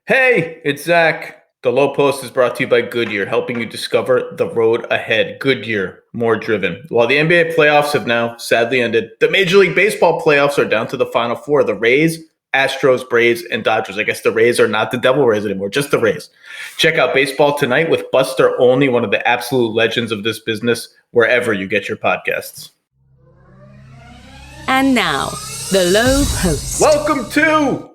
Hey, it's Zach. The Low Post is brought to you by Goodyear, helping you discover the road ahead. Goodyear, more driven. While the NBA playoffs have now sadly ended, the Major League Baseball playoffs are down to the Final Four. The Rays, Astros, Braves, and Dodgers. I guess the Rays are not the Devil Rays anymore, just the Rays. Check out Baseball Tonight with Buster Olney, one of the absolute legends of this business, wherever you get your podcasts. And now, the Low Post. Welcome to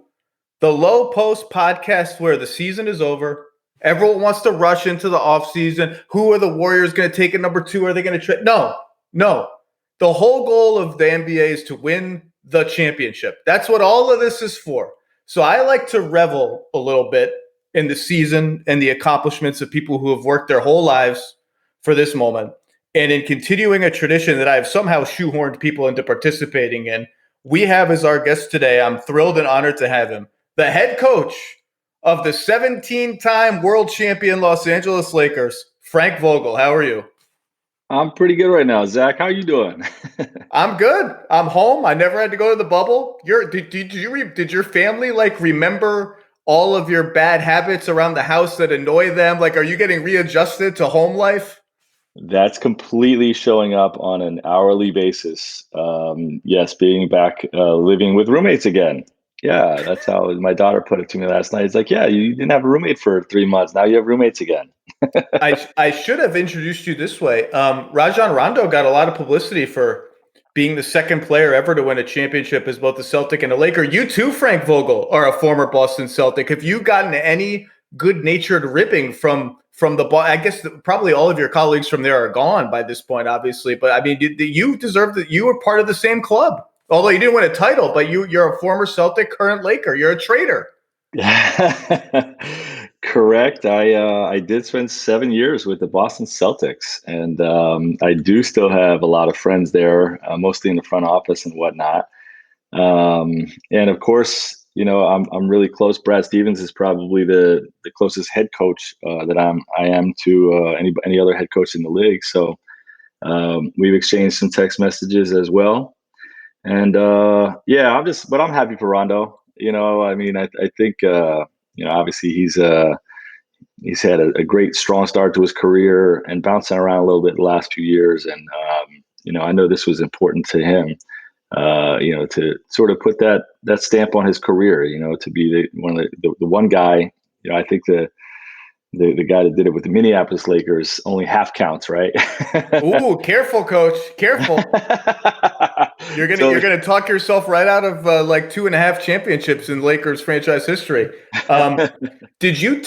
the Low Post podcast, where the season is over. Everyone wants to rush into the offseason. Who are the Warriors going to take at number 2? Are they going to trade? No. The whole goal of the NBA is to win the championship. That's what all of this is for. So I like to revel a little bit in the season and the accomplishments of people who have worked their whole lives for this moment. And in continuing a tradition that I've somehow shoehorned people into participating in, we have as our guest today, I'm thrilled and honored to have him, the head coach of the 17-time world champion Los Angeles Lakers, Frank Vogel. How are you? I'm pretty good right now. Zach, how you doing? I'm good. I'm home. I never had to go to the bubble. Did your family remember all of your bad habits around the house that annoy them? Are you getting readjusted to home life? That's completely showing up on an hourly basis. Yes, being back living with roommates again. Yeah, that's how my daughter put it to me last night. It's like, yeah, you didn't have a roommate for 3 months. Now you have roommates again. I should have introduced you this way. Rajon Rondo got a lot of publicity for being the second player ever to win a championship as both a Celtic and a Laker. You too, Frank Vogel, are a former Boston Celtic. Have you gotten any good-natured ripping from the ball? I guess probably all of your colleagues from there are gone by this point, obviously. But I mean, you deserve that. You were part of the same club. Although you didn't win a title, but you're a former Celtic, current Laker. You're a traitor. Correct. I did spend 7 years with the Boston Celtics, and I do still have a lot of friends there, mostly in the front office and whatnot. And of course, I'm really close. Brad Stevens is probably the closest head coach that I am to any other head coach in the league. So we've exchanged some text messages as well. And but I'm happy for Rondo. I mean, I think obviously he's had a great strong start to his career and bouncing around a little bit the last few years. And I know this was important to him. To sort of put that stamp on his career. To be the one guy. I think the guy that did it with the Minneapolis Lakers only half counts, right? Ooh, careful, coach. Careful. You're gonna talk yourself right out of 2.5 championships in Lakers franchise history. Do you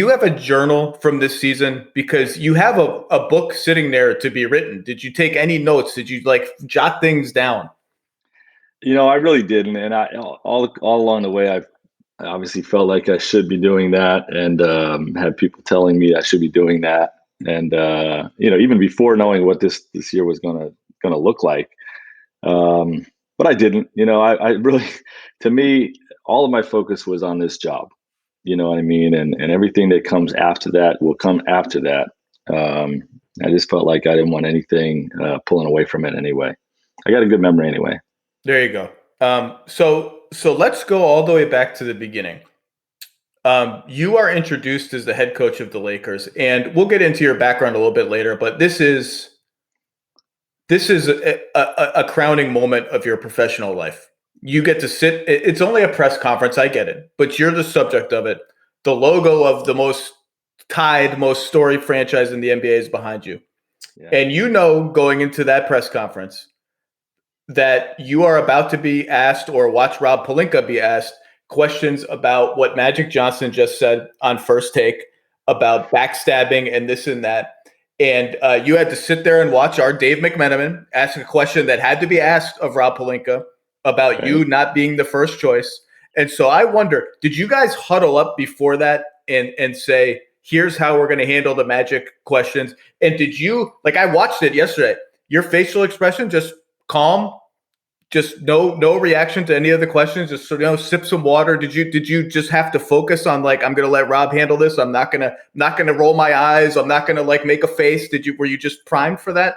have a journal from this season? Because you have a book sitting there to be written. Did you take any notes? Did you jot things down? I really didn't. And all along the way, I obviously felt like I should be doing that, and had people telling me I should be doing that. And even before knowing what this year was gonna look like, but I didn't. I really, to me, all of my focus was on this job. You know what I mean? And everything that comes after that will come after that. I just felt like I didn't want anything pulling away from it anyway. I got a good memory anyway. There you go. So let's go all the way back to the beginning. You are introduced as the head coach of the Lakers, and we'll get into your background a little bit later, but this is a crowning moment of your professional life. You get to sit. It's only a press conference. I get it, but you're the subject of it. The logo of the most storied franchise in the NBA is behind you. Yeah. And going into that press conference that you are about to be asked, or watch Rob Pelinka be asked, questions about what Magic Johnson just said on First Take about backstabbing and this and that. And you had to sit there and watch our Dave McMenamin ask a question that had to be asked of Rob Pelinka about you not being the first choice. And so I wonder, did you guys huddle up before that and say, here's how we're going to handle the Magic questions? And did you, I watched it yesterday, your facial expression, just calm, just no reaction to any of the questions, just sip some water. Did you just have to focus on I'm going to let Rob handle this? I'm not going to roll my eyes. I'm not going to make a face. Were you just primed for that?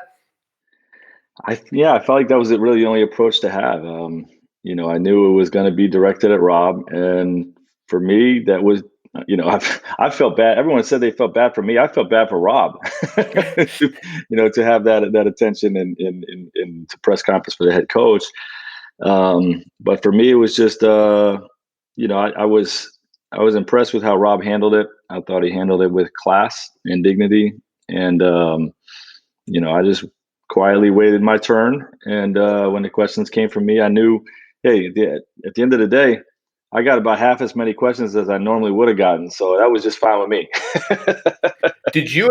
I felt like that was really the only approach to have. I knew it was going to be directed at Rob, and for me, that was, I felt bad. Everyone said they felt bad for me. I felt bad for Rob, to have that attention in to press conference for the head coach. But for me, it was just, I was impressed with how Rob handled it. I thought he handled it with class and dignity, and I just quietly waited my turn. And when the questions came from me, I knew, hey, at the end of the day, I got about half as many questions as I normally would have gotten, so that was just fine with me. Did you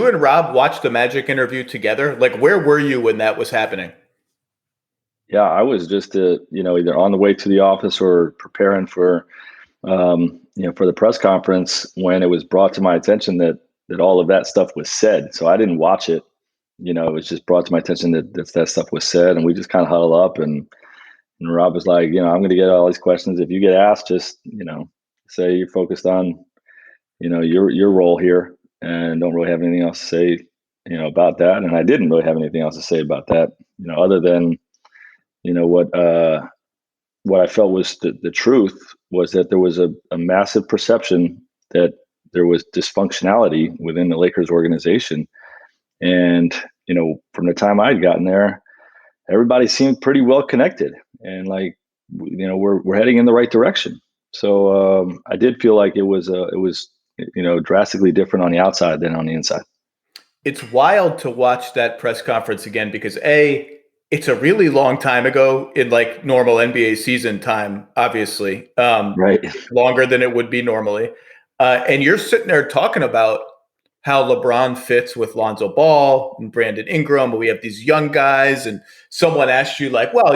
and Rob watch the Magic interview together? Like, where were you when that was happening? Yeah, I was just, either on the way to the office or preparing for the press conference when it was brought to my attention that all of that stuff was said. So I didn't watch it. It was just brought to my attention that stuff was said, and we just kind of huddled up, and Rob was like, I'm going to get all these questions. If you get asked, just say you're focused on your role here, and don't really have anything else to say about that. And I didn't really have anything else to say about that, other than what I felt was the truth was that there was a massive perception that there was dysfunctionality within the Lakers organization. And, from the time I'd gotten there, everybody seemed pretty well connected, and like, we're heading in the right direction. So I did feel like it was drastically different on the outside than on the inside. It's wild to watch that press conference again because it's a really long time ago in like normal NBA season time, obviously, Right. longer than it would be normally. And you're sitting there talking about how LeBron fits with Lonzo Ball and Brandon Ingram. We have these young guys, and someone asked you like, well,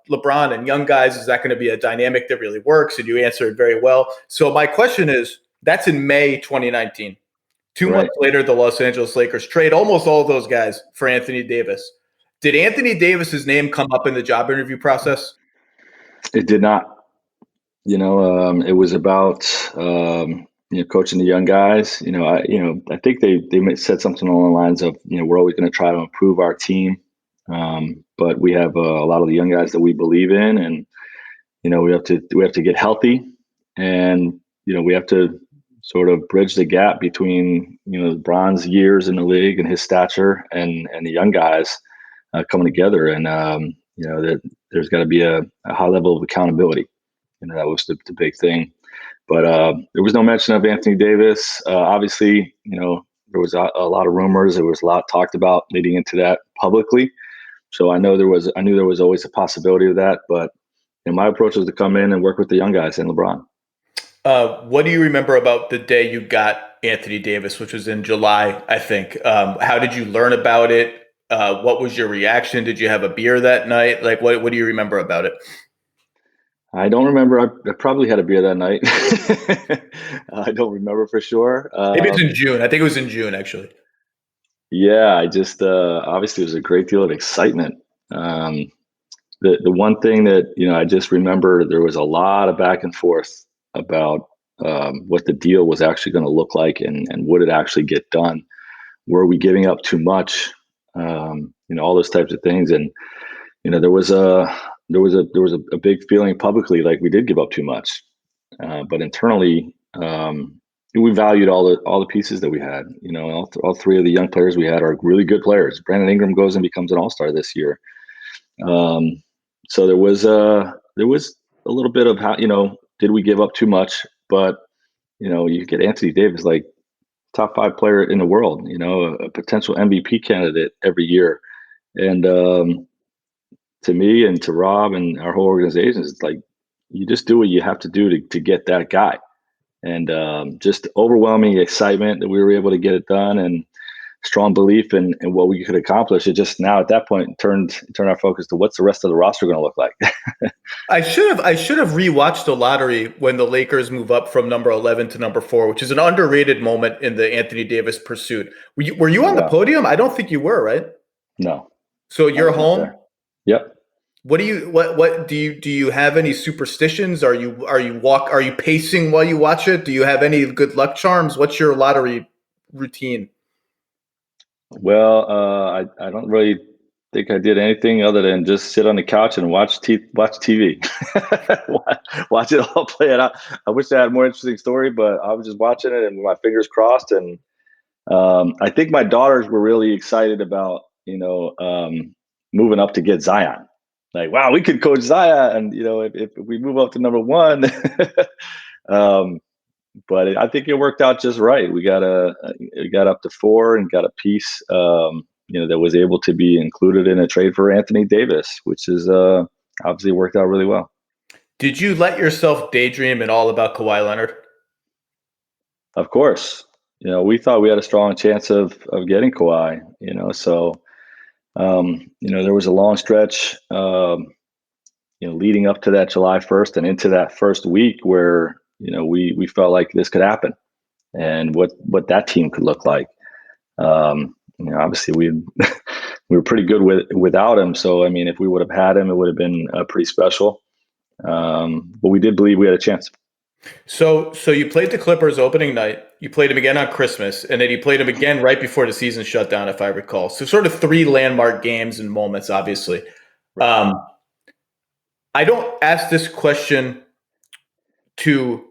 LeBron and young guys, is that going to be a dynamic that really works? And you answered very well. So my question is, that's in May 2019. 2 months Right. later, the Los Angeles Lakers trade almost all of those guys for Anthony Davis. Did Anthony Davis's name come up in the job interview process? It did not. It was about coaching the young guys. I think they said something along the lines of, we're always going to try to improve our team, but we have a lot of the young guys that we believe in, and we have to get healthy, and we have to sort of bridge the gap between LeBron's years in the league and his stature and the young guys coming together, and that there's got to be a high level of accountability. That was the big thing. But there was no mention of Anthony Davis. Obviously, there was a lot of rumors. There was a lot talked about leading into that publicly. So I knew there was always a possibility of that. But my approach was to come in and work with the young guys and LeBron. What do you remember about the day you got Anthony Davis, which was in July, I think? How did you learn about it? What was your reaction? Did you have a beer that night? Like, what do you remember about it? I don't remember. I probably had a beer that night. I don't remember for sure. Maybe it's in June. I think it was in June, actually. Yeah, I just obviously it was a great deal of excitement. The one thing that I just remember, there was a lot of back and forth about what the deal was actually going to look like, and would it actually get done? Were we giving up too much? All those types of things, and there was a big feeling publicly like we did give up too much, but internally, we valued all the pieces that we had. All three of the young players we had are really good players. Brandon Ingram goes and becomes an all-star this year. So there was a little bit of how did we give up too much? But you get Anthony Davis, like top 5 player in the world. A potential MVP candidate every year, and to me and to Rob and our whole organization, it's like you just do what you have to do to get that guy. And just overwhelming excitement that we were able to get it done, and strong belief in what we could accomplish. It just now at that point turned our focus to what's the rest of the roster going to look like. I should have rewatched the lottery when the Lakers move up from number 11 to number 4, which is an underrated moment in the Anthony Davis pursuit. Were you on the podium? I don't think you were, right? No. So you're home? Yep. What do you have any superstitions? Are you pacing while you watch it? Do you have any good luck charms? What's your lottery routine? Well, I don't really think I did anything other than just sit on the couch and watch TV, watch it all play it out. I wish I had a more interesting story, but I was just watching it and with my fingers crossed. And I think my daughters were really excited about moving up to get Zion. Like, wow, we could coach Zion, and if we move up to number one. um, but I think it worked out just right. We got up to 4 and got a piece, that was able to be included in a trade for Anthony Davis, which is obviously worked out really well. Did you let yourself daydream at all about Kawhi Leonard? Of course, we thought we had a strong chance of getting Kawhi. So there was a long stretch, leading up to that July 1st and into that first week where we felt like this could happen, and what that team could look like. Obviously we were pretty good without him. So, I mean, if we would have had him, it would have been pretty special. But we did believe we had a chance. So you played the Clippers opening night. You played him again on Christmas, and then you played him again right before the season shut down, if I recall. So sort of 3 landmark games and moments, obviously. Right. I don't ask this question to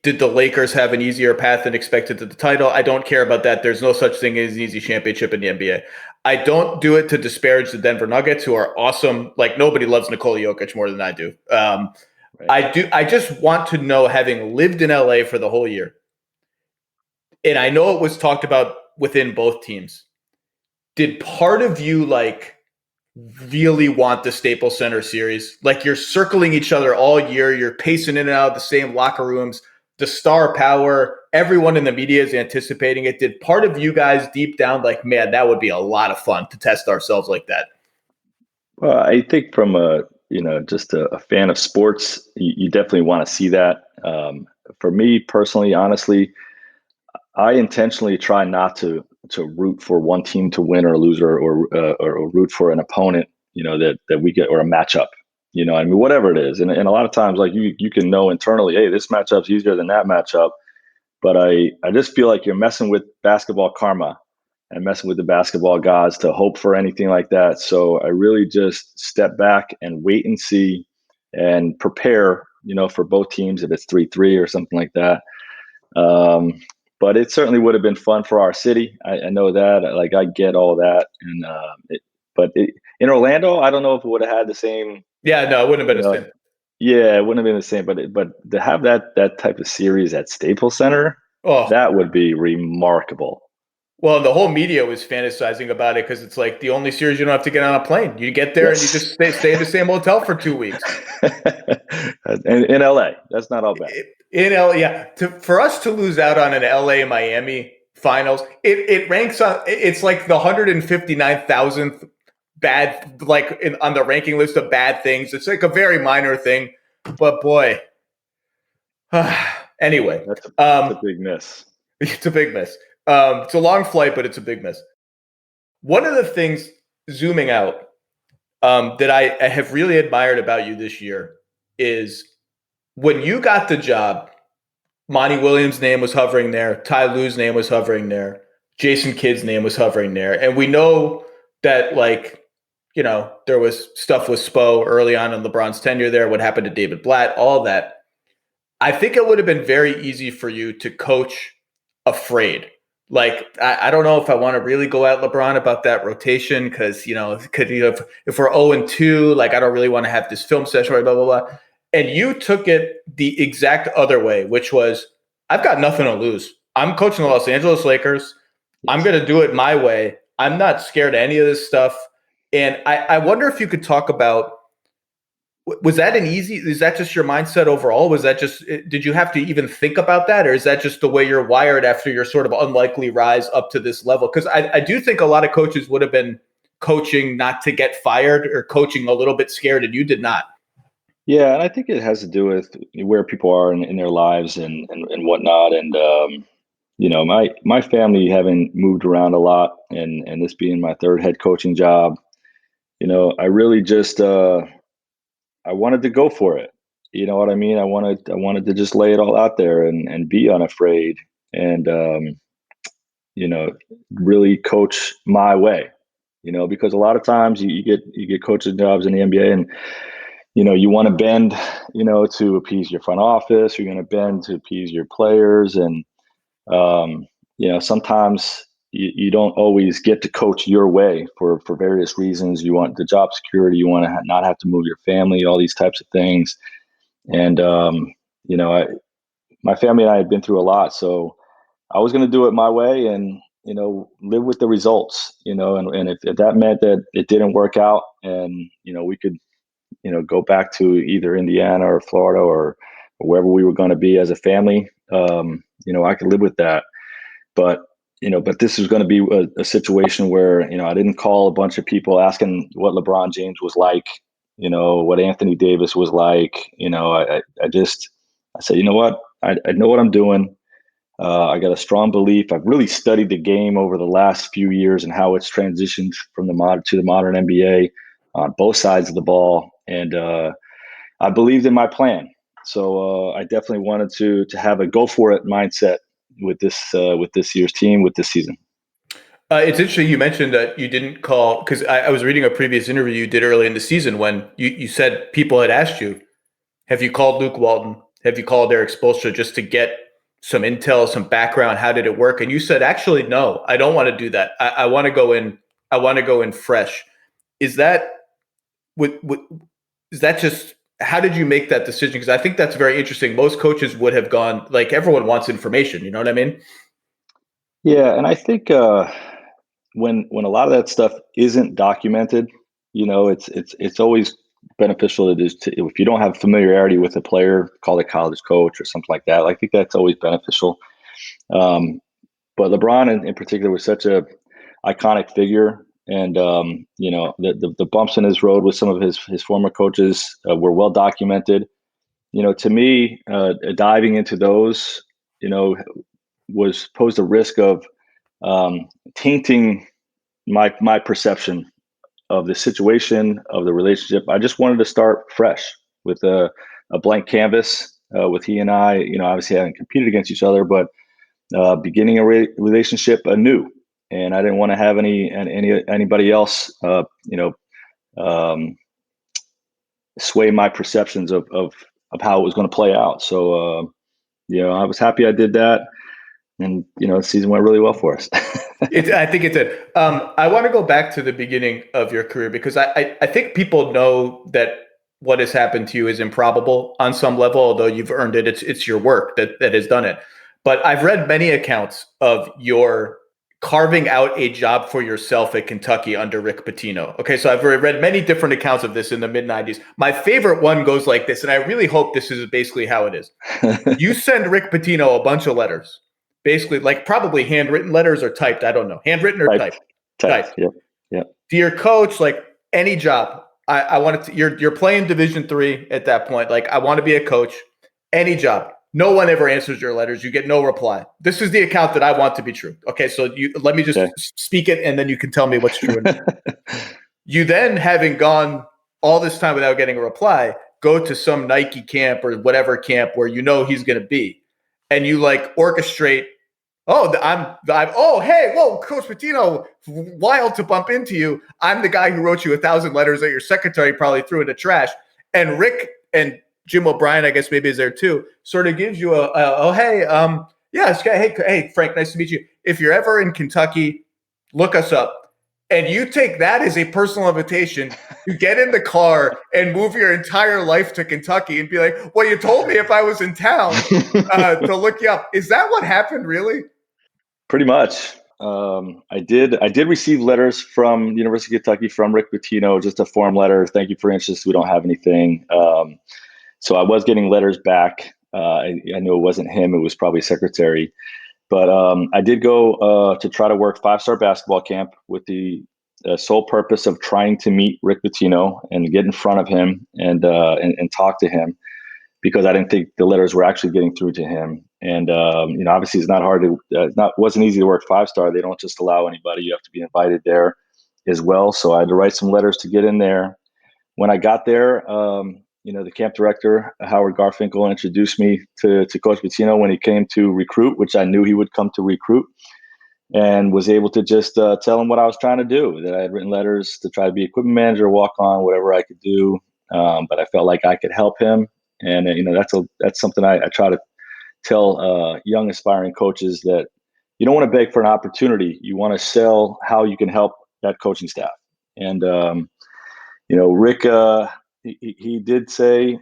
did the Lakers have an easier path than expected to the title? I don't care about that. There's no such thing as an easy championship in the NBA. I don't do it to disparage the Denver Nuggets, who are awesome. Like, nobody loves Nikola Jokic more than I do. Right. I just want to know, having lived in LA for the whole year, and I know it was talked about within both teams, did part of you really want the Staples Center series? Like, you're circling each other all year. You're pacing in and out of the same locker rooms. The star power, everyone in the media is anticipating it. Did part of you guys deep down man, that would be a lot of fun to test ourselves like that? Well, I think from just a fan of sports, you definitely want to see that. For me personally, honestly, I intentionally try not to root for one team to win or lose, or root for an opponent, that we get, or a matchup. I mean, whatever it is. And a lot of times, you can know internally, hey, this matchup's easier than that matchup. But I just feel like you're messing with basketball karma and messing with the basketball gods to hope for anything like that. So I really just step back and wait and see and prepare, for both teams if it's 3-3 or something like that. But it certainly would have been fun for our city. I know that. I get all that. And in Orlando, I don't know if it would have had the same. Yeah, no, it wouldn't have been the same. Yeah, it wouldn't have been the same. But to have that type of series at Staples Center, that would be remarkable. Well, the whole media was fantasizing about it because it's like the only series you don't have to get on a plane. You get there and you just stay in the same hotel for 2 weeks. in LA, that's not all bad. In LA, yeah. For us to lose out on an LA Miami finals, it ranks on. It's like the 159,000th bad, on the ranking list of bad things. It's like a very minor thing, but boy. Anyway, that's a big miss. It's a big miss. It's a long flight, but it's a big miss. One of the things, zooming out, that I have really admired about you this year is when you got the job, Monty Williams' name was hovering there, Ty Lue's name was hovering there, Jason Kidd's name was hovering there. And we know that, there was stuff with Spo early on in LeBron's tenure there, what happened to David Blatt, all that. I think it would have been very easy for you to coach afraid. I don't know if I want to really go at LeBron about that rotation because, if we're 0-2, I don't really want to have this film session, blah, blah, blah. And you took it the exact other way, which was, I've got nothing to lose. I'm coaching the Los Angeles Lakers. I'm going to do it my way. I'm not scared of any of this stuff. And I wonder if you could talk about, is that just your mindset overall? Did you have to even think about that? Or is that just the way you're wired after your sort of unlikely rise up to this level? Because I do think a lot of coaches would have been coaching not to get fired or coaching a little bit scared, and you did not. Yeah, and I think it has to do with where people are in their lives and whatnot. And, my family having moved around a lot and this being my 3rd head coaching job, I really just I wanted to go for it. You know what I mean? I wanted to just lay it all out there and be unafraid and, really coach my way. because a lot of times you get coaching jobs in the NBA, and you want to bend, to appease your front office. You're going to bend to appease your players, and sometimes you don't always get to coach your way for various reasons. You want the job security. You want to not have to move your family, all these types of things. And, my family and I had been through a lot, so I was going to do it my way and, live with the results, and if that meant that it didn't work out and, we could, go back to either Indiana or Florida or wherever we were going to be as a family, I could live with that. But but this was going to be a situation where I didn't call a bunch of people asking what LeBron James was like, what Anthony Davis was like. I said, you know what, I know what I'm doing. I got a strong belief. I've really studied the game over the last few years and how it's transitioned from the modern NBA on both sides of the ball, and I believed in my plan. So I definitely wanted to have a go for it mindset with this year's team, with this season. It's interesting you mentioned that you didn't call, because I was reading a previous interview you did early in the season when you said people had asked you, have you called Luke Walton? Have you called Eric Spoelstra just to get some intel, some background? How did it work? And you said, actually, no, I don't want to do that. I want to go in. I want to go in fresh. Is that is that just, how did you make that decision? Because I think that's very interesting. Most coaches would have gone, like, everyone wants information. You know what I mean? Yeah, and I think when a lot of that stuff isn't documented, it's always beneficial if you don't have familiarity with a player, call a college coach or something like that. I think that's always beneficial. But LeBron in particular was such a iconic figure, and the bumps in his road with some of his former coaches were well documented. To me, diving into those, was posed a risk of tainting my perception of the situation, of the relationship. I just wanted to start fresh with a blank canvas, with he and I, obviously having competed against each other, but beginning a relationship anew. And I didn't want to have anybody else, sway my perceptions of how it was going to play out. So, I was happy I did that. And, the season went really well for us. I think it did. I want to go back to the beginning of your career, because I think people know that what has happened to you is improbable on some level, although you've earned it. It's your work that has done it. But I've read many accounts of your carving out a job for yourself at Kentucky under Rick Pitino. Okay, so I've read many different accounts of this in the mid-'90s. My favorite one goes like this, and I really hope this is basically how it is. You send Rick Pitino a bunch of letters, basically, like, probably handwritten letters or typed. I don't know. Handwritten or typed? Typed. Yep. To your coach, like, any job. I wanted to, you're playing Division III at that point. Like, I want to be a coach. Any job. No one ever answers your letters. You get no reply. This is the account that I want to be true. Okay, so let me just speak it, and then you can tell me what's true. You then, having gone all this time without getting a reply, go to some Nike camp or whatever camp where he's going to be, and you orchestrate. Hey, whoa, Coach Pitino, wild to bump into you. I'm the guy who wrote you 1,000 letters that your secretary probably threw in the trash. And Rick and Jim O'Brien, I guess maybe is there too, sort of gives you hey, Frank, nice to meet you. If you're ever in Kentucky, look us up. And you take that as a personal invitation to get in the car and move your entire life to Kentucky and be like, well, you told me if I was in town to look you up. Is that what happened, really? Pretty much. I did receive letters from the University of Kentucky from Rick Pitino, just a form letter. Thank you for interest. We don't have anything. So I was getting letters back. I knew it wasn't him. It was probably secretary. But I did go to try to work 5-star basketball camp with the sole purpose of trying to meet Rick Pitino and get in front of him and talk to him, because I didn't think the letters were actually getting through to him. And obviously it's not hard to wasn't easy to work 5-star. They don't just allow anybody. You have to be invited there as well. So I had to write some letters to get in there. When I got there, the camp director, Howard Garfinkel, introduced me to Coach Pitino when he came to recruit, which I knew he would come to recruit. and was able to just tell him what I was trying to do, that I had written letters to try to be equipment manager, walk on, whatever I could do. But I felt like I could help him. And, that's something I try to tell young aspiring coaches, that you don't want to beg for an opportunity. You want to sell how you can help that coaching staff. And, Rick, he did say,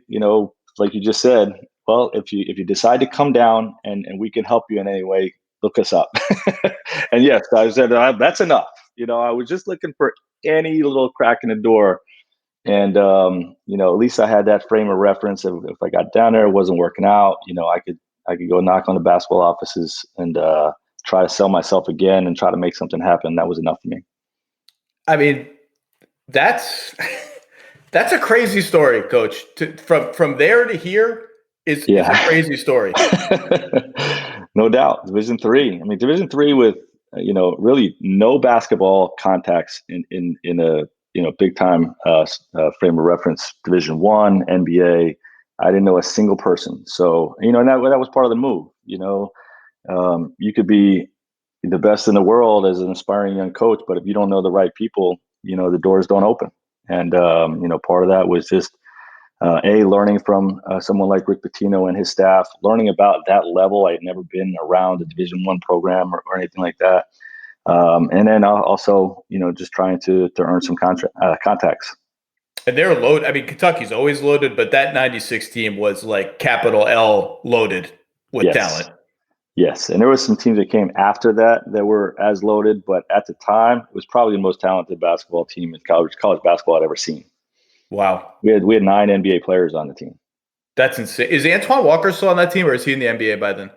like you just said, well, if you decide to come down and we can help you in any way, look us up. And yes, I said, that's enough. I was just looking for any little crack in the door. And, at least I had that frame of reference. If I got down there, it wasn't working out, I could go knock on the basketball offices and try to sell myself again and try to make something happen. That was enough for me. I mean, that's a crazy story, Coach. From there to here is a crazy story. No doubt. Division III. I mean, Division III with really no basketball contacts in a big time frame of reference. Division I, NBA. I didn't know a single person. So and that was part of the move. You could be the best in the world as an aspiring young coach, but if you don't know the right people, the doors don't open. And part of that was just learning from someone like Rick Pitino and his staff, learning about that level. I had never been around a Division I program or anything like that. And then also, just trying to earn some contacts. And they're loaded. I mean, Kentucky's always loaded, but that 96 team was like capital L loaded with talent. Yes. And there was some teams that came after that were as loaded, but at the time, it was probably the most talented basketball team in college basketball I'd ever seen. Wow. We had 9 NBA players on the team. That's insane. Is Antoine Walker still on that team, or is he in the NBA by then?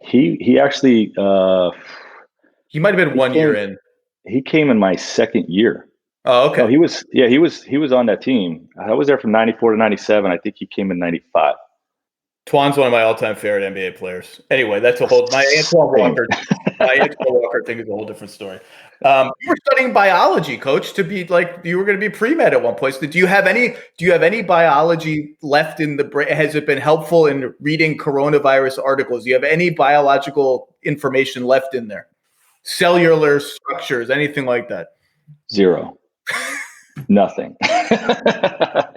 He actually he might have been 1 year in. He came in my second year. Oh, okay. No, he was on that team. I was there from 94 to 97. I think he came in 95. Twan's one of my all-time favorite NBA players. Anyway, that's my Antoine Walker thing is a whole different story. You were studying biology, Coach, to be like you were going to be pre-med at one place. Do you have any biology left in the brain? Has it been helpful in reading coronavirus articles? Do you have any biological information left in there? Cellular structures, anything like that? Zero. Nothing. I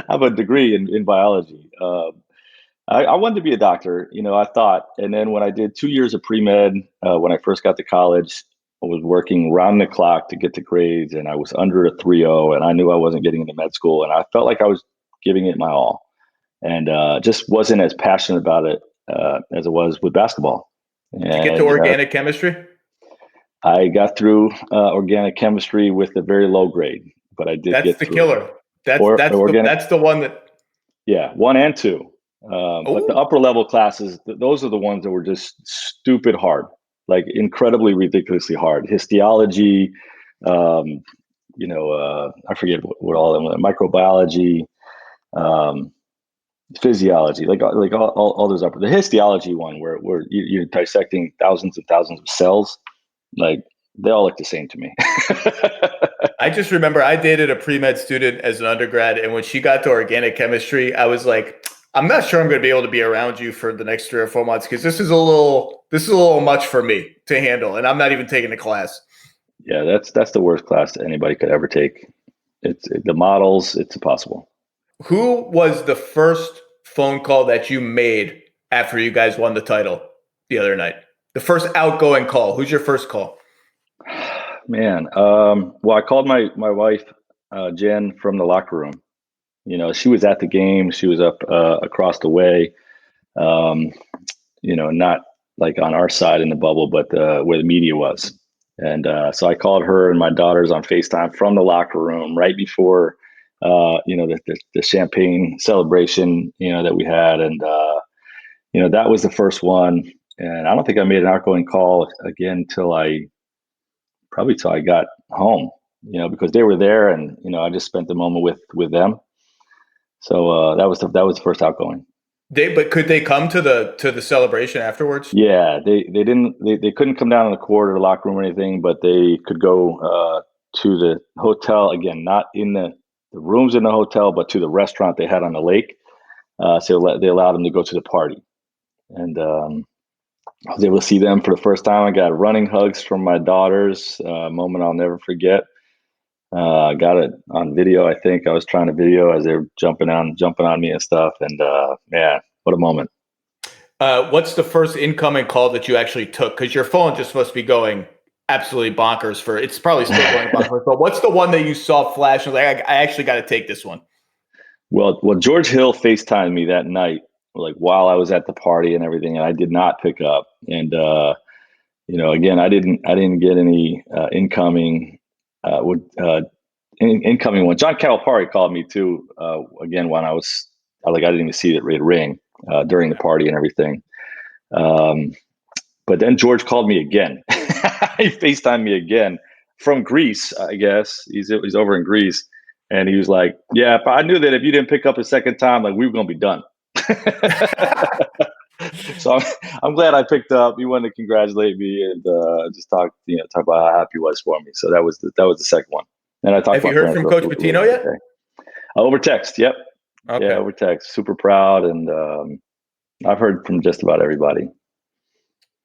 have a degree in biology. I wanted to be a doctor, I thought. And then when I did 2 years of pre-med, when I first got to college, I was working round the clock to get the grades, and I was under a 3.0, and I knew I wasn't getting into med school, and I felt like I was giving it my all, and just wasn't as passionate about it as it was with basketball. Did you get to organic chemistry? I got through organic chemistry with a very low grade, but I did. That's the killer. That's the one that. Yeah, 1 and 2. But the upper level classes, those are the ones that were just stupid hard, like incredibly ridiculously hard. Histology, I forget what all of them were. Microbiology, physiology, like all those upper. The histology one where you're dissecting thousands and thousands of cells. Like, they all look the same to me. I just remember I dated a pre-med student as an undergrad, and when she got to organic chemistry, I was like, I'm not sure I'm going to be able to be around you for the next 3 or 4 months because this is a little much for me to handle, and I'm not even taking a class. Yeah, that's the worst class that anybody could ever take. It's the models. It's impossible. Who was the first phone call that you made after you guys won the title the other night? The first outgoing call. Who's your first call? Man, well, I called my wife, Jen, from the locker room. She was at the game. She was up across the way. Not like on our side in the bubble, but where the media was. And so I called her and my daughters on FaceTime from the locker room right before, the champagne celebration, that we had. And, that was the first one. And I don't think I made an outgoing call again till I got home, because they were there, and I just spent the moment with them. So that was the first outgoing. But could they come to the celebration afterwards? Yeah, they didn't. They couldn't come down in the court or the locker room or anything, but they could go to the hotel again, not in the rooms in the hotel, but to the restaurant they had on the lake. So they allowed them to go to the party, and I was able to see them for the first time. I got running hugs from my daughters, a moment I'll never forget. I got it on video. I think I was trying to video as they were jumping on me and stuff. And man, what a moment. What's the first incoming call that you actually took? Because your phone just must be going absolutely bonkers for it's probably still going bonkers. But what's the one that you saw flash and like, I actually got to take this one? Well, George Hill FaceTimed me that night, like while I was at the party and everything, and I did not pick up. And again, I didn't get any incoming. Incoming one. John Calipari called me too. Again, when I didn't even see it ring during the party and everything. But then George called me again. He FaceTimed me again from Greece, I guess. He's over in Greece. And he was like, yeah, but I knew that if you didn't pick up a second time, like we were going to be done. So I'm glad I picked up. He wanted to congratulate me and just talk about how happy he was for me. So that was the second one. And I talked. Have you heard from Coach Pitino yet? Over text. Yep. Okay. Yeah, over text. Super proud, and I've heard from just about everybody.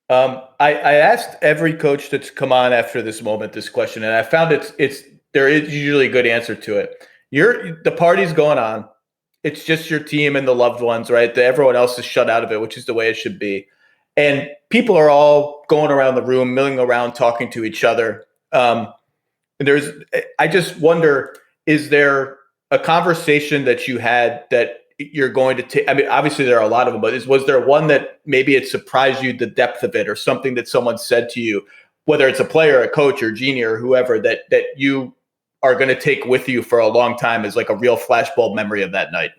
I asked every coach that's come on after this moment this question, and I found there is usually a good answer to it. The party's going on. It's just your team and the loved ones, right? Everyone else is shut out of it, which is the way it should be. And people are all going around the room, milling around, talking to each other. I just wonder, is there a conversation that you had that you're going to take? I mean, obviously there are a lot of them, but was there one that maybe it surprised you, the depth of it, or something that someone said to you, whether it's a player, a coach, or Genie, or whoever, that you are going to take with you for a long time as like a real flashbulb memory of that night?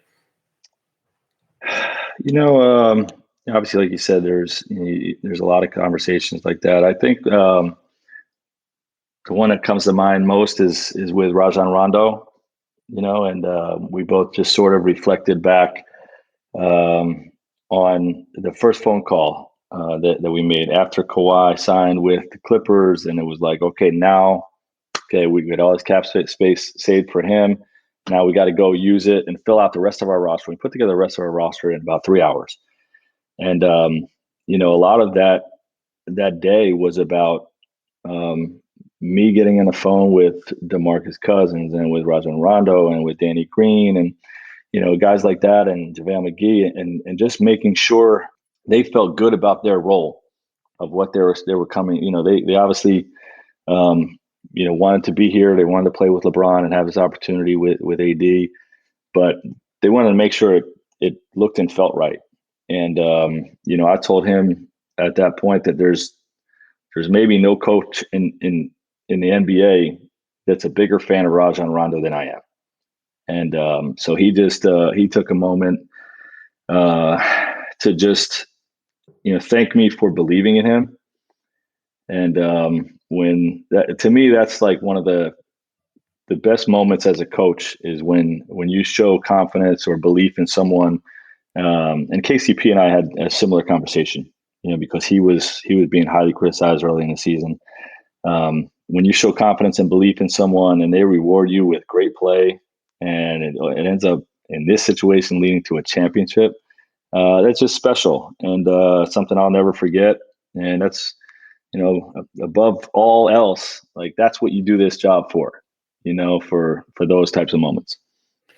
Obviously, like you said, there's a lot of conversations like that. I think the one that comes to mind most is with Rajon Rondo, and we both just sort of reflected back on the first phone call that we made after Kawhi signed with the Clippers, and it was like, okay, we got all this cap space saved for him. Now we got to go use it and fill out the rest of our roster. We put together the rest of our roster in about 3 hours. And, a lot of that day was about me getting on the phone with DeMarcus Cousins and with Rajon Rondo and with Danny Green and, guys like that and JaVale McGee and just making sure they felt good about their role of what they were coming. They obviously, wanted to be here. They wanted to play with LeBron and have this opportunity with AD, but they wanted to make sure it looked and felt right. And I told him at that point that there's maybe no coach in the NBA that's a bigger fan of Rajon Rondo than I am. And so he just he took a moment to just thank me for believing in him. And to me, that's like one of the best moments as a coach is when you show confidence or belief in someone. And KCP and I had a similar conversation, because he was being highly criticized early in the season. When you show confidence and belief in someone and they reward you with great play, and it ends up in this situation leading to a championship, that's just special and something I'll never forget. And that's, above all else, like that's what you do this job for, for those types of moments.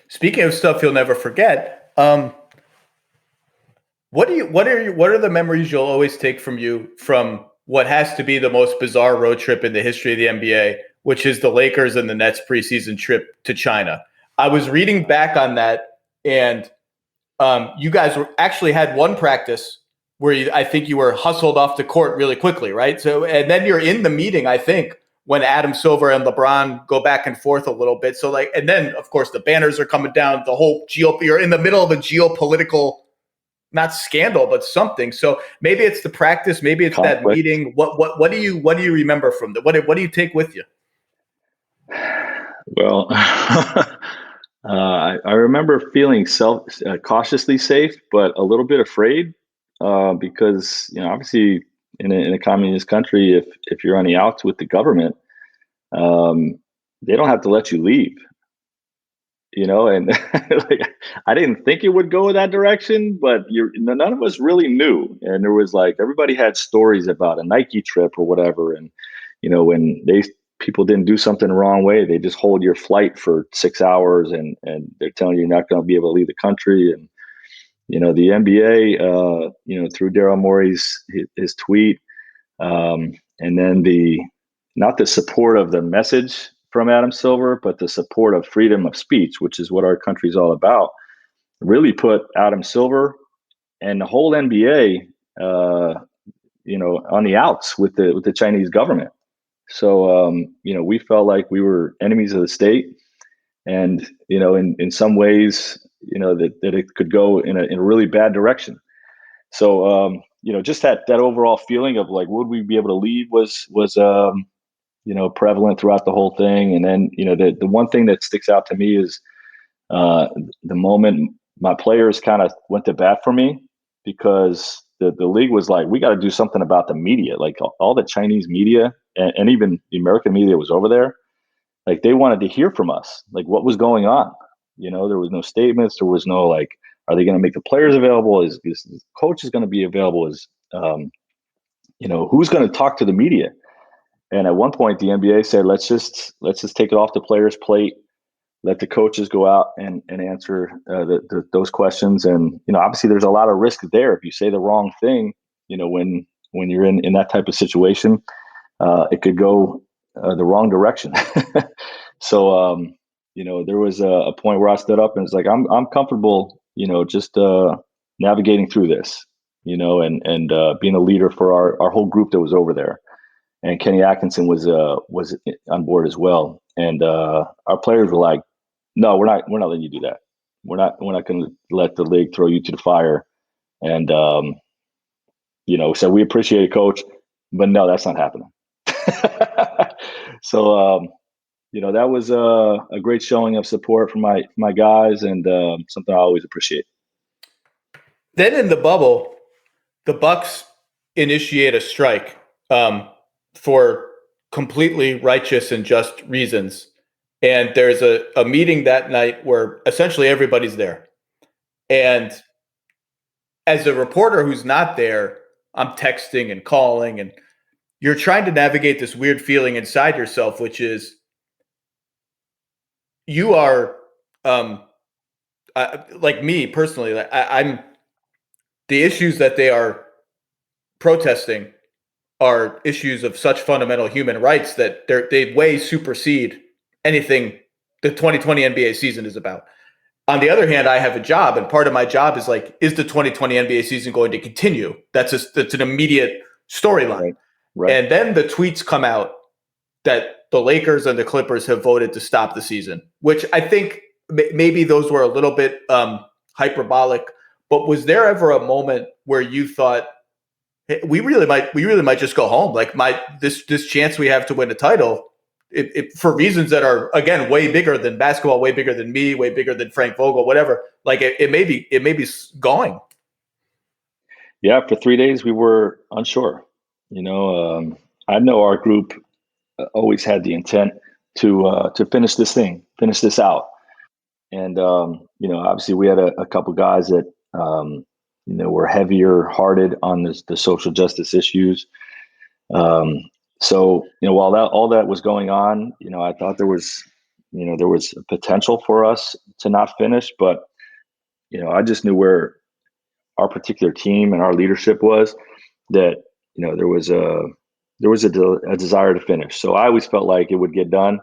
Speaking of stuff you'll never forget, what are the memories you'll always take from what has to be the most bizarre road trip in the history of the NBA, which is the Lakers and the Nets preseason trip to China? I was reading back on that, and you guys actually had one practice where I think you were hustled off the court really quickly, right? So, and then you're in the meeting, I think, when Adam Silver and LeBron go back and forth a little bit. So and then of course the banners are coming down, the whole you're in the middle of a geopolitical, not scandal, but something. So maybe it's the practice, maybe it's conflict. That meeting. What do you remember from that? What do you take with you? Well, I remember feeling cautiously safe, but a little bit afraid because obviously in a communist country, if you're on the outs with the government, they don't have to let you leave. and like, I didn't think it would go that direction, but none of us really knew. And there was like, everybody had stories about a Nike trip or whatever. And, when people didn't do something the wrong way, they just hold your flight for 6 hours and they're telling you you're not going to be able to leave the country. And, the NBA, through Daryl Morey's, his tweet, and then not the support of the message from Adam Silver, but the support of freedom of speech, which is what our country is all about, really put Adam Silver and the whole NBA, on the outs with the Chinese government. So, we felt like we were enemies of the state, and in some ways, that it could go in a really bad direction. So, just that overall feeling of like, would we be able to leave was prevalent throughout the whole thing. And then, the one thing that sticks out to me is the moment my players kind of went to bat for me, because the league was like, we got to do something about the media. Like all the Chinese media and even the American media was over there. Like they wanted to hear from us, like what was going on. There was no statements. There was no like, are they going to make the players available? Is the coach is going to be available? Who's going to talk to the media? And at one point, the NBA said, let's just take it off the players' plate. Let the coaches go out and answer those questions. And obviously, there's a lot of risk there. If you say the wrong thing, when you're in that type of situation, it could go the wrong direction. So, there was a point where I stood up and was like, I'm comfortable, just navigating through this, and being a leader for our whole group that was over there. And Kenny Atkinson was on board as well. And our players were like, no, we're not letting you do that. We're not going to let the league throw you to the fire. And, so we appreciate it, coach, but no, that's not happening. So, that was a great showing of support from my guys, and something I always appreciate. Then in the bubble, the Bucks initiate a strike for completely righteous and just reasons. And there's a meeting that night where essentially everybody's there. And as a reporter who's not there, I'm texting and calling, and you're trying to navigate this weird feeling inside yourself, which is you are, like me personally, I'm the issues that they are protesting are issues of such fundamental human rights that they way supersede anything the 2020 NBA season is about. On the other hand, I have a job, and part of my job is like, is the 2020 NBA season going to continue? That's an immediate storyline. Right. And then the tweets come out that the Lakers and the Clippers have voted to stop the season, which I think maybe those were a little bit hyperbolic. But was there ever a moment where you thought, hey, we really might just go home? Like this chance we have to win a title, for reasons that are, again, way bigger than basketball, way bigger than me, way bigger than Frank Vogel, whatever. Like it may be going. Yeah, for 3 days we were unsure. I know our group always had the intent to finish this out, and obviously we had a couple guys that were heavier hearted on the social justice issues. So, while all that was going on, I thought there was a potential for us to not finish, but, I just knew where our particular team and our leadership was, that, there was a desire to finish. So I always felt like it would get done.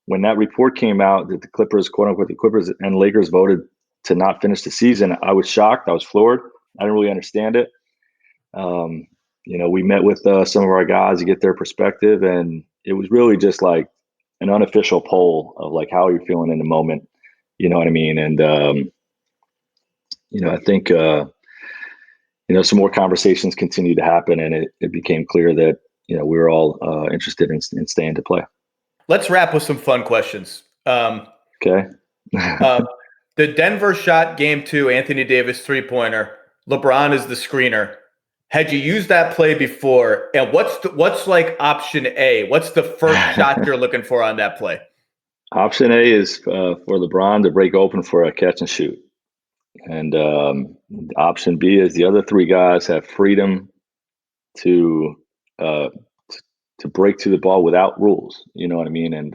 When that report came out that the Clippers, quote unquote, the Clippers and Lakers voted to not finish the season, I was shocked. I was floored. I didn't really understand it. We met with some of our guys to get their perspective, and it was really just like an unofficial poll of like, how are you feeling in the moment? You know what I mean? And, I think, some more conversations continued to happen, and it became clear that, we were all interested in staying to play. Let's wrap with some fun questions. Okay. The Denver shot game 2, Anthony Davis 3-pointer. LeBron is the screener. Had you used that play before? And what's like option A? What's the first shot you're looking for on that play? Option A is for LeBron to break open for a catch and shoot. And option B is the other three guys have freedom to uh, to break to the ball without rules. You know what I mean? And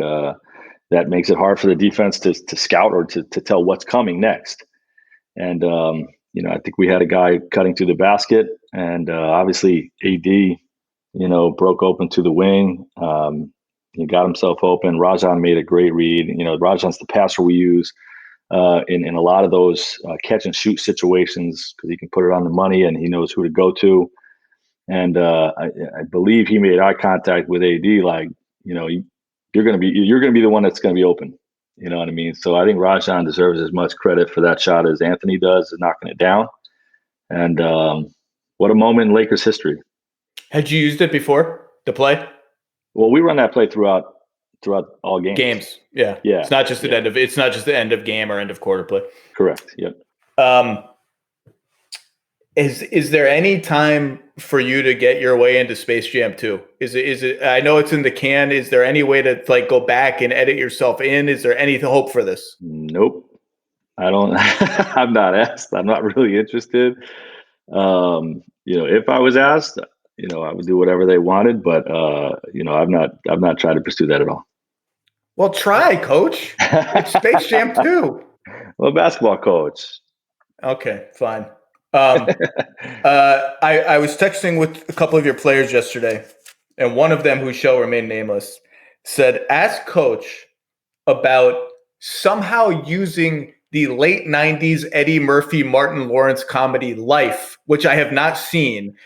that makes it hard for the defense to scout or to tell what's coming next. And I think we had a guy cutting to the basket, and obviously AD, broke open to the wing. He got himself open. Rajon made a great read. Rajon's the passer we use in a lot of those catch and shoot situations because he can put it on the money and he knows who to go to. And I believe he made eye contact with AD, like, you're going to be the one that's going to be open. You know what I mean? So I think Rajon deserves as much credit for that shot as Anthony does, knocking it down. And what a moment in Lakers history. Had you used it before the play? Well, we run that play throughout all games. Yeah. It's not just it's not just the end of game or end of quarter play. Correct. Yep. Is there any time for you to get your way into Space Jam 2? Is it I know it's in the can. Is there any way to go back and edit yourself in? Is there any hope for this? Nope. I don't I'm not asked. I'm not really interested. If I was asked, I would do whatever they wanted, but I'm not trying to pursue that at all. Well, try, coach. It's Space Jam 2. Well, basketball coach. Okay, fine. I was texting with a couple of your players yesterday, and one of them, who shall remain nameless, said, ask coach about somehow using the late 90s Eddie Murphy, Martin Lawrence comedy Life, which I have not seen,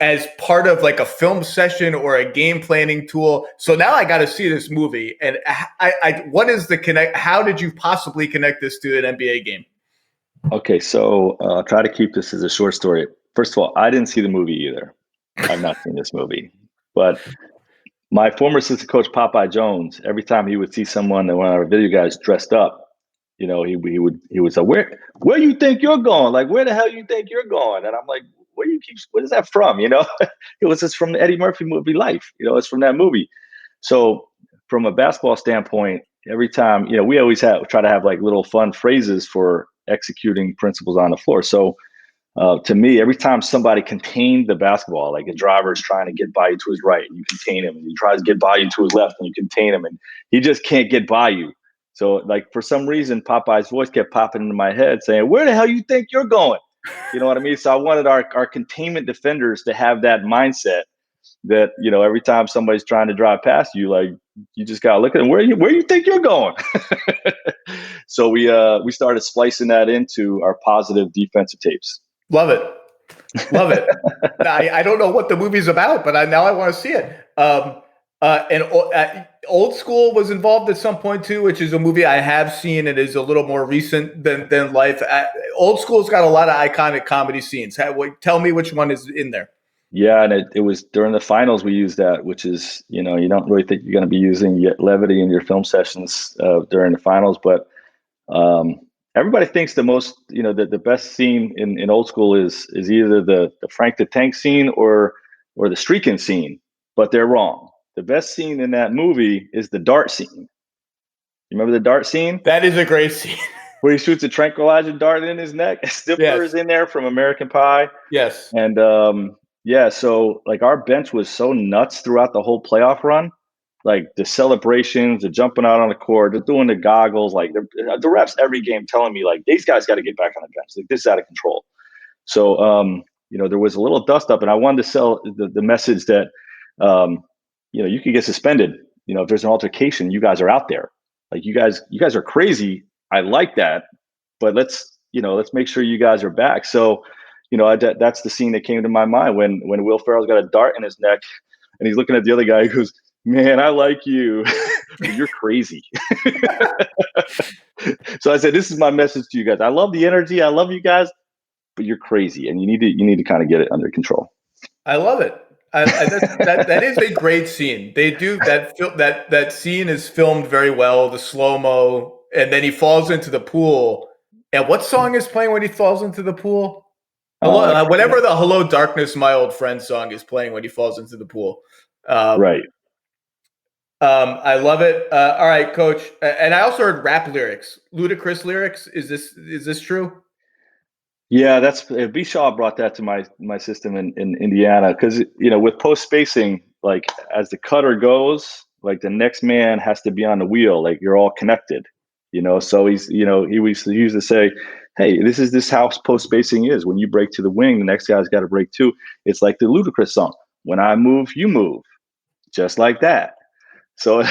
as part of a film session or a game planning tool. So now I got to see this movie. And what is the connect? How did you possibly connect this to an NBA game? Okay, so I'll try to keep this as a short story. First of all, I didn't see the movie either. I've not seen this movie. But my former assistant coach, Popeye Jones, every time he would see someone, one of our video guys dressed up, he would say, where you think you're going? Like, where the hell you think you're going? And I'm like, what is that from? It was just from the Eddie Murphy movie Life. It's from that movie. So from a basketball standpoint, every time, we always try to have little fun phrases for executing principles on the floor. So to me, every time somebody contained the basketball, like a driver is trying to get by you to his right, and you contain him, and he tries to get by you to his left, and you contain him, and he just can't get by you. So for some reason, Popeye's voice kept popping into my head saying, where the hell you think you're going? You know what I mean? So I wanted our containment defenders to have that mindset that, every time somebody's trying to drive past you, you just got to look at them, where you think you're going? So we started splicing that into our positive defensive tapes. Love it. I don't know what the movie's about, but now I want to see it. And Old School was involved at some point too, which is a movie I have seen. It is a little more recent than Life. Old School's got a lot of iconic comedy scenes. Tell me which one is in there. Yeah, and it was during the finals we used that, which is, you don't really think you're going to be using levity in your film sessions during the finals, but everybody thinks the most, the best scene in Old School is either the Frank the Tank scene or the streaking scene, but they're wrong. The best scene in that movie is the dart scene. You remember the dart scene? That is a great scene. Where he shoots a tranquilizer dart in his neck. Stifler is in there from American Pie. Yes. And so our bench was so nuts throughout the whole playoff run. The celebrations, the jumping out on the court, they're doing the goggles. The refs every game telling me these guys got to get back on the bench. This is out of control. So there was a little dust up, and I wanted to sell the message that you could get suspended. If there's an altercation, you guys are out there. You guys are crazy. I like that, but let's make sure you guys are back. So that's the scene that came to my mind when Will Ferrell's got a dart in his neck, and he's looking at the other guy. He goes, man, I like you. You're crazy. So I said, this is my message to you guys. I love the energy. I love you guys, but you're crazy, and you need to kind of get it under control. I love it. That is a great scene. They do that scene is filmed very well. The slow-mo, and then he falls into the pool. And what song is playing when he falls into the pool? Whatever the "Hello Oh, Darkness, My Old Friend" song is playing when he falls into the pool. Right. Whatever the "Hello Darkness, My Old Friend" song is playing when he falls into the pool. Right. I love it. All right, Coach. And I also heard rap lyrics, ludicrous lyrics. Is this true? Yeah, that's B. Shaw brought that to my system in Indiana because with post spacing, like as the cutter goes, like the next man has to be on the wheel, like you're all connected, So he used to say, "Hey, this how post spacing is. When you break to the wing, the next guy's got to break too. It's like the Ludacris song. When I move, you move, just like that." So,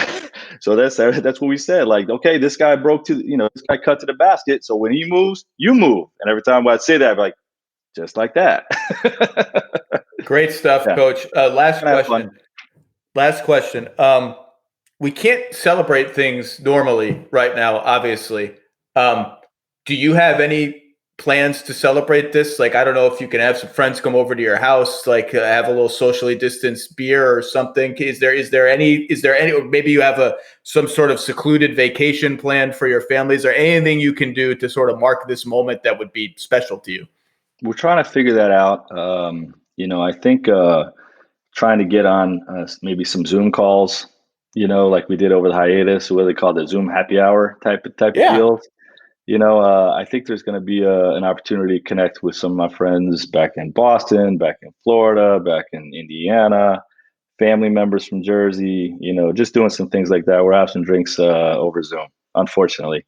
so that's what we said. Like, okay, this guy this guy cut to the basket. So when he moves, you move. And every time I'd say that, I'd be like, just like that. Great stuff, Yeah. Coach. Last Have question. fun. Last question. We can't celebrate things normally right now, obviously. Do you have any plans to celebrate this? Like, I don't know if you can have some friends come over to your house, like have a little socially distanced beer or something. Is there any, or maybe you have some sort of secluded vacation plan for your families, or anything you can do to sort of mark this moment that would be special to you? We're trying to figure that out. I think trying to get on maybe some Zoom calls, like we did over the hiatus, what they call the Zoom happy hour type of Yeah. deals. I think there's going to be an opportunity to connect with some of my friends back in Boston, back in Florida, back in Indiana, family members from Jersey, just doing some things like that. We're having some drinks over Zoom, unfortunately.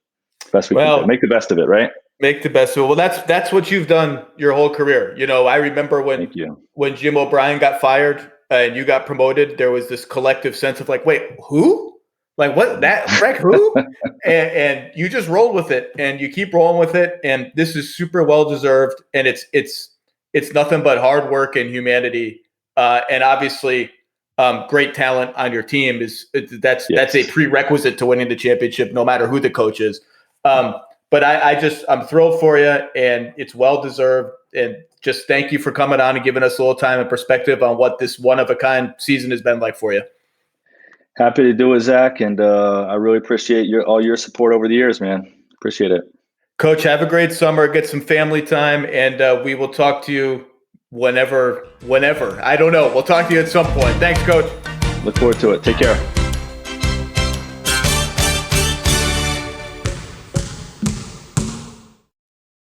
Best we can do. Well, Make the best of it, right? make the best of it. Well, that's what you've done your whole career. I remember Thank you. when Jim O'Brien got fired and you got promoted, there was this collective sense of like, wait, who? Like what? That Frank who? and you just rolled with it, and you keep rolling with it, and this is super well deserved, and it's nothing but hard work and humanity, and obviously great talent on your team that's a prerequisite to winning the championship, no matter who the coach is. But I'm thrilled for you, and it's well deserved. And just thank you for coming on and giving us a little time and perspective on what this one of a kind season has been like for you. Happy to do it, Zach, and I really appreciate all your support over the years, man. Appreciate it. Coach, have a great summer. Get some family time, and we will talk to you whenever. I don't know. We'll talk to you at some point. Thanks, Coach. Look forward to it. Take care.